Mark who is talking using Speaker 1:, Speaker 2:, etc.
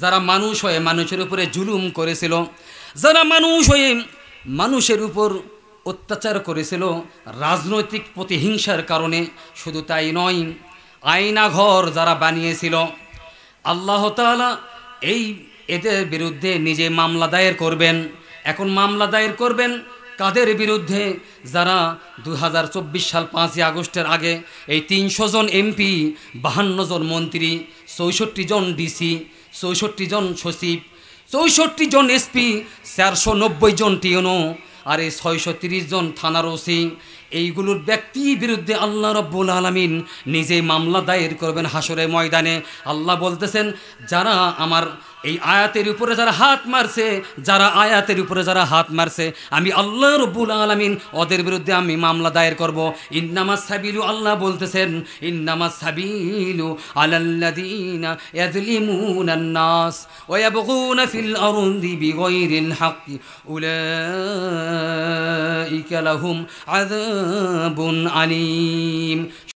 Speaker 1: যারা মানুষ হয়ে মানুষের উপরে জুলুম করেছিল, যারা মানুষ হয়ে মানুষের উপর অত্যাচার করেছিল রাজনৈতিক প্রতিহিংসার কারণে, শুধু তাই নয়, আয়না ঘর যারা বানিয়েছিল, আল্লাহ তাআলা এই এদের বিরুদ্ধে নিজে মামলা দায়ের করবেন। এখন মামলা দায়ের করবেন কাদের বিরুদ্ধে? যারা 2024 সাল 5ই আগস্টের আগে এই 300 জন এমপি, 52 জন মন্ত্রী, 64 জন ডিসি, 64 জন সচিব, 64 জন এসপি, 490 জন টিএনও, আর এই 630 জন থানার ওসি, এইগুলোর ব্যক্তি বিরুদ্ধে আল্লাহ রাব্বুল আলামিন নিজে মামলা দায়ের করবেন হাসরের ময়দানে। আল্লাহ বলতেছেন, যারা আমার এই আয়াতের উপরে যারা হাত মারছে, যারা আয়াতের উপরে যারা হাত মারছে, আমি আল্লাহ রাব্বুল আলামিন ওদের বিরুদ্ধে আমি মামলা দায়ের করব। ইন্নামাস সাবিলু, আল্লাহ বলতেছেন, ইন্নামাস সাবিলু আলাল্লাযীনা ইয়াযলিমুনান নাস ওয়া ইয়াবগুনা ফিল আরদি বিগাইরিল হাক্কি উলাইকা লাহুম আযাবুন আলীম।